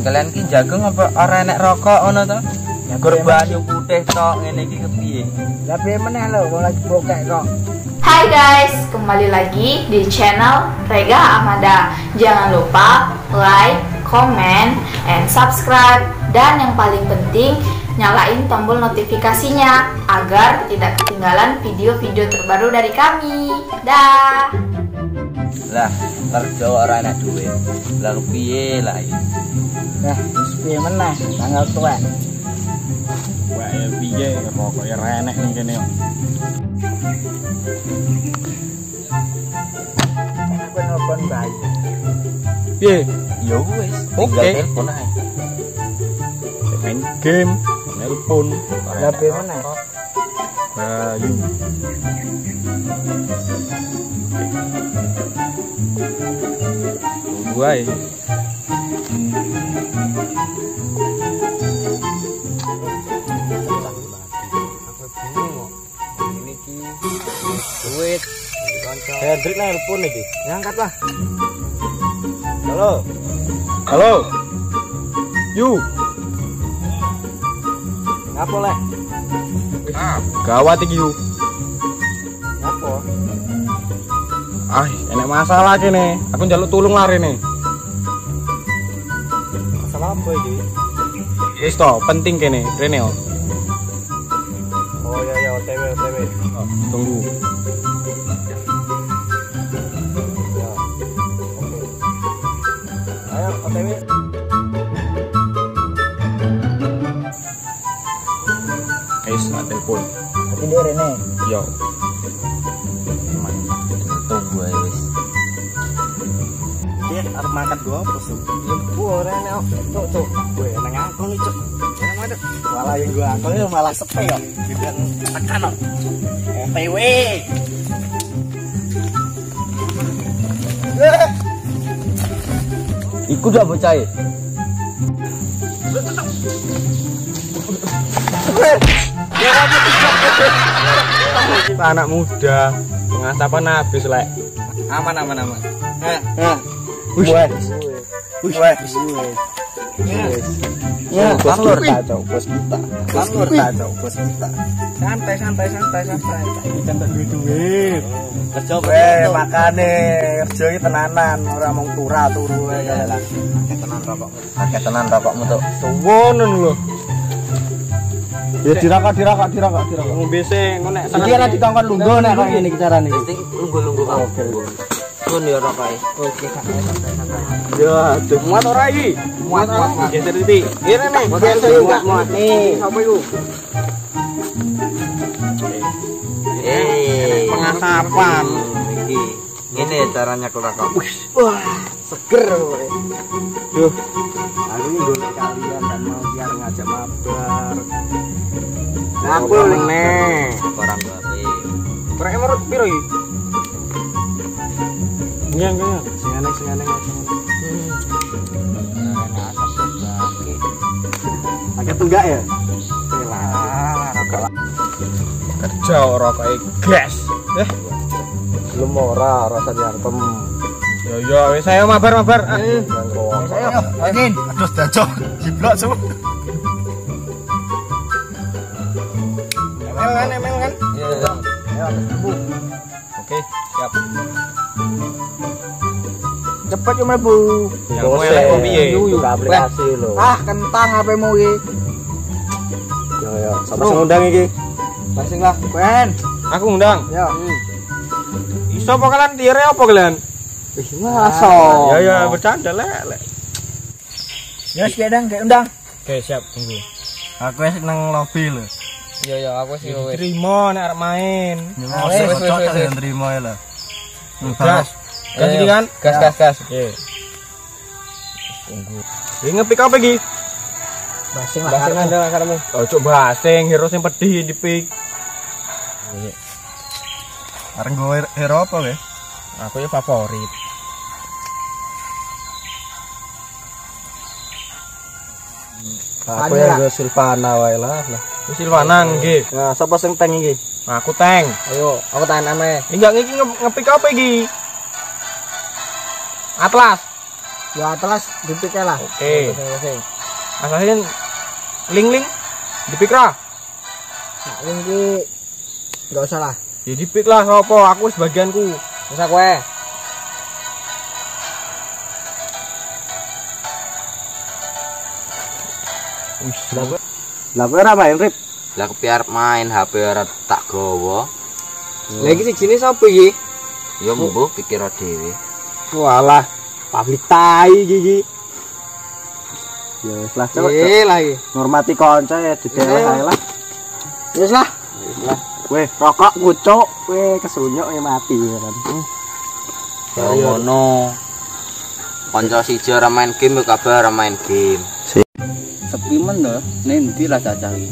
kalian ki jagung apa ora enek rokok ngono to? Gur banyu putih tok ngene iki kepiye? Lah piye meneh lho wong lagi bokek kok. Hai guys, kembali lagi di channel Rega Ahmada. Jangan lupa like, comment, and subscribe. Dan yang paling penting, nyalain tombol notifikasinya agar tidak ketinggalan video-video terbaru dari kami. Dah. Lah, kerja ora enek duit. Lah kepiye lah iki? Nah, wis piye meneh tanggal tuwek. Wae piye pokoke renek ning kene kok. Aku nelpon bayi. Piye? Ya wis, Oke. tinggal telepon ae. Main game, nelpon, Lah piye meneh? Bayu. Tunggu ae. Duit. Hendrik nelpon iki. Ngangkat lah. Halo. Halo. Yu. Ngapa lek? Gawat iki Yu. Ngapa? Enek masalah kene. Aku njaluk tulung lari nih. Masalah apa iki? Wis to, penting kene. Rene yo. Oh ya OTW. Oh, tunggu. Ya. Oke. Ayo OTW. Guys, nak telepon. Tapi dia rene. Yo. Tunggu ae wis. Dia arep makan dua apa sih? Ya rene kok. Cuk. Gue nang aku nih, Cuk. Ya mana? Malah yang gua aku ini malah sepi kok. Dibilang tekan kok. OTW. Iku dah bocah e. Anak muda, pengasapan habis lek. Aman. Ya, Lanlur lanlur. kacau bos kita. Lanlur kacau bos kita. Santai. Iki kan tak duit. Kerja Makane kerja iki tenanan, ora mung turu ae lah. Akeh tenan rokokmu tuh. Suwono lho. Ya dirakat. Ngombe sing engko nek Iki ora ditongkon lungguh nek kok ngene iki carane. Sing lungguh-lungguh kok. Oke. Sun ya rokoke. Oke, santai. Ya, aduh muat ora iki? Muat. Geser titik. Kene nih. Muat nih. Apa iku? Pengasapan. Iki. Ini caranya rokok. Wah, seger kowe. Duh. Aku ini golek kalian dan mau biar ngajak mabar. Nah, aku nih. Orang tua ape. Korek menurut piro iki? Nyang. sing aneh. Pakai tunggak ya? Kerja rokoke gas. Belum ora rasa diantem. Ya wis ayo mabar. Ayo, Akin. Aduh, dacok. Jiblok semua. Emel kan? Iya. Ayo, Bu. Oke, siap. Cepet yo mlebu. Yang mau elek kok piye? Aplikasi lho. Ah, kentang HP-mu iki. Ya, sama sing ngundang iki. Masing lah, Ben. Aku ngundang. Ya. Iso apa kalian tire apa kalian? Wis ngaso. Ya bercanda lek. Ya wis kedang, undang. Oke, siap, tunggu. Aku wis nang lobby lho. Iya, aku sih wis. Terima nek arep main. Wis cocok ya nrimo ya lho. Gas. Gas iki kan? Gas. Oke. Tunggu. Iki ngepik apa iki? Basing Basing anda karemu. Oh, coba basing hero sing pedih dipik. Areng gue hero apa we? Aku ya favorit. Aku yang gue Silvana wae lah. Silvana nggih. Nah, sapa sing tank iki? Aku tank. Ayo, aku tahan ame. Enggak iki ngepik apa iki? Atlas. Ya terus dipik lah. Oke. Asalin ling dipik lah. Nah, ini enggak usah lah. Ya dipik lah sapa, aku wis bagianku. Wis kowe. Wis. Lah kowe ora main Rip. Lah kepiar main HP ora tak gawa. Lah iki sijine sapa iki? Ya mbuh pikir dhewe. Walah, public tai iki. Ya wis lah, Cuk. Lah iki. Ngormati kanca ya dideleh ae lah. Wis lah. Wis lah. Weh, rokok ngucuk, kowe kesunyuk ya mati kan. Ya ngono. Kanca siji ora main game ya kabeh ora main game. Sepi men lho, nendi lah cacah iki.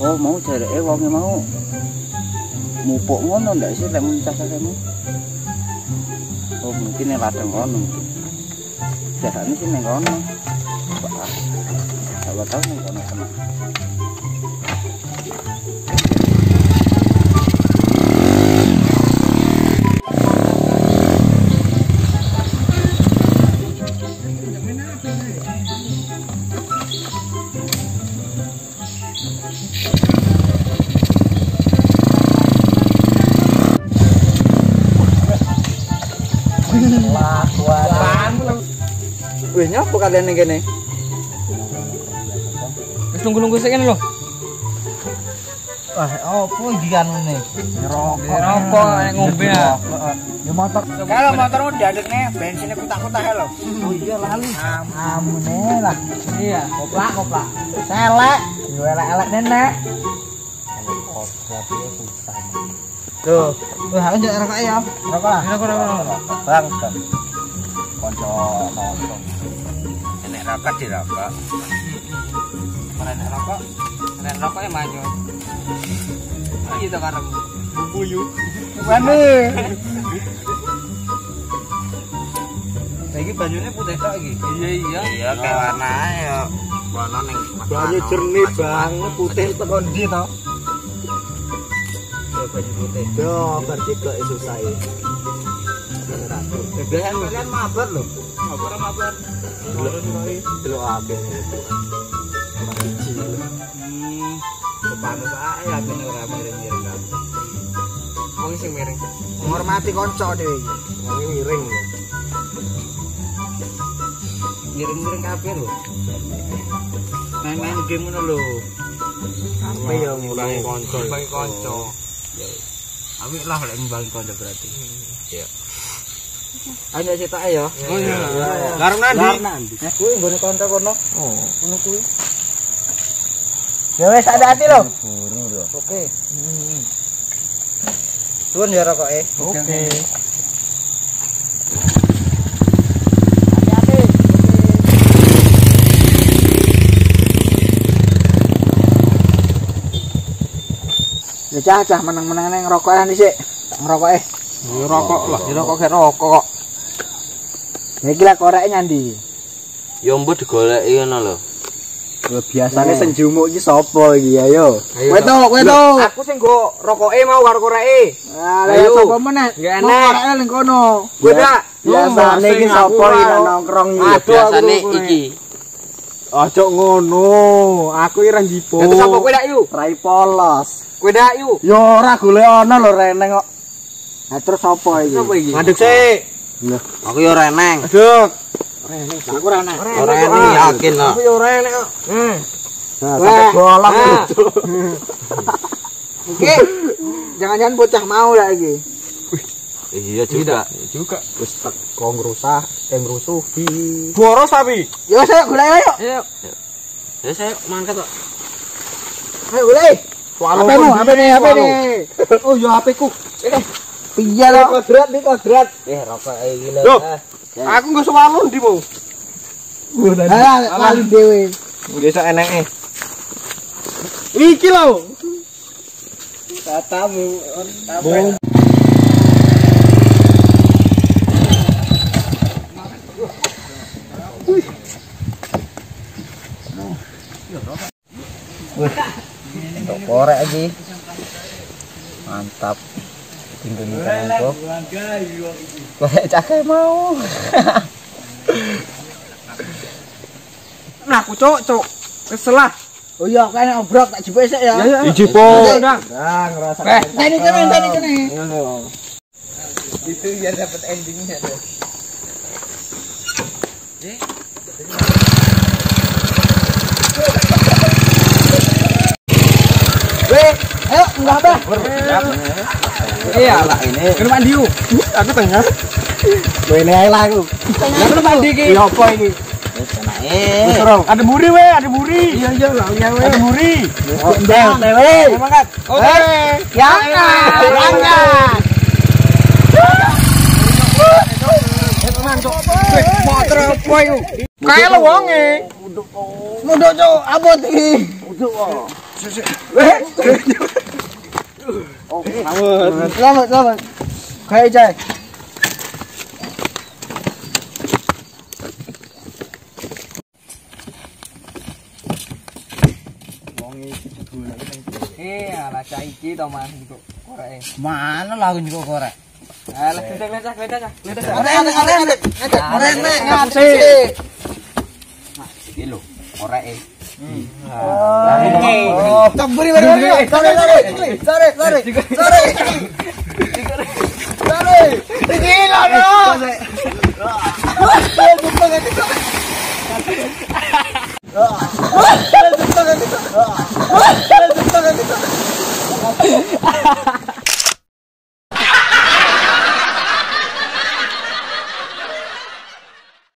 Oh, mau jareke wonge mau. Mupuk ngono ndak sih lek mun cacahmu? Oh, mungkin nek ladang kono. Jarane sih ning kono. Coba tahu ning kono kena. Wih, nyapa kalian ning kene? Wis nunggu-nunggu sik kene lho. Wah, opo iki anune? Rokok nek ngombe ya. Ya motor. Kalau motormu diadekne bensinnya kutak-kutak lho. Oh iya lali. Amune lah. Iya, koplak. Selek. Yo elek-elek nenek. Tuh, aku njuk rokok ya. Rokok lah. Rokok. Bang. Konco nonton. Enek rokok di rokok. Nek rokoknya maju. Iki to karep buyu. Mana? Saiki banyune putih tok iki. Iya. Iya kayak warna ya. Warna ning Banyu jernih banget putih tekan ndi to? Ya banyu putih. Yo bar cekok susah iki. Kalian mabar lho. Mabar. Delok akeh itu. Kepanas ae lakene ora miring-miring kabeh. Wong sing miring. Menghormati kanca dhewe iki. Wong miring. Miring-miring kabeh lho. Main game ngono lho. Sampe yo ngulangi kanca. Ngulangi kanca. Awik lah lek ngulangi kanca berarti. Iya. Ayo cetak ae ya. Oh iya. Garung nandi? Kuwi nggone kanca kono. Oh, ngono kuwi. Ya wes ada hati lo. Oke. Suwun ya rokoke. Oke. Hati-hati. Ya cah meneng-meneng nang rokokan dhisik. Tak ngerokoke. Rokok lah. Rokok gak rokok kok. Ya iki lah koreke nyandi. Ya mbok digoleki ngono lho. Ya biasane senjumuk iki sapa iki ayo. Kowe to. Aku sing nggo rokoke mau karo koreke. Lah ya sapa meneh? Nggak enek. Koreke ning kono. Kowe dak. Biasane iki sapa iki nongkrong iki. Ya biasane iki. Aja ngono. Aku iki ra njipo. Itu sapa kowe dak yu? Rai polos. Kowe dak yu? Ya ora golek ana lho reneng kok. Lah terus sapa iki? Sapa iki? Mandek sik. Lho, Aku ya ora eneng. Aduk. aku ora enak. Ora enek yakin kok. Aku ya ora enek kok. Nah, sampai bolong Nah. itu. Oke. Jangan-jangan bocah mau lah iki. Iya juga. Juga. Wis teko ngrusak, ngrusuhi. Boros tapi. Ya wis ayo golek ayo. Ayo. Ya saya mangkat kok. Ayo golek. HP nih. Oh, yo HP-ku. Piye lho? Kodrat. Rokok iki lho. Loh. Aku nggo sewalun ndi mau. Lali dhewe. Nggih sak eneke. Iki lho. Tatamu. Korek lagi. Mantap. tinggal kanangku. Kayak cakek mau. Nah, aku cok. Keselah. Oh iya, kayaknya obrok tak jebok sik ya. Ijipok. Nah, ngerasa. Tadi kene. Itu biar dapat endingnya tuh. Ayo, enggak apa. Iya lah ini. Kena mandi yuk. Aku tengah. Boleh ae lah aku. Lah kena mandi iki. Iya apa iki? Wis enake. Ada muri we, ada muri. Iya lah, iya we. Ada muri. Tewe. Semangat. Oke. Jangan. Motor apa iku? Kae lho wonge. Munduk cuk, abot iki. Selamat. Kayak cai. Ala cai iki to Mas niku korek. Mana lah aku niku korek. Alah lecak. Iki lho, koreke. Kaburi. Sorry.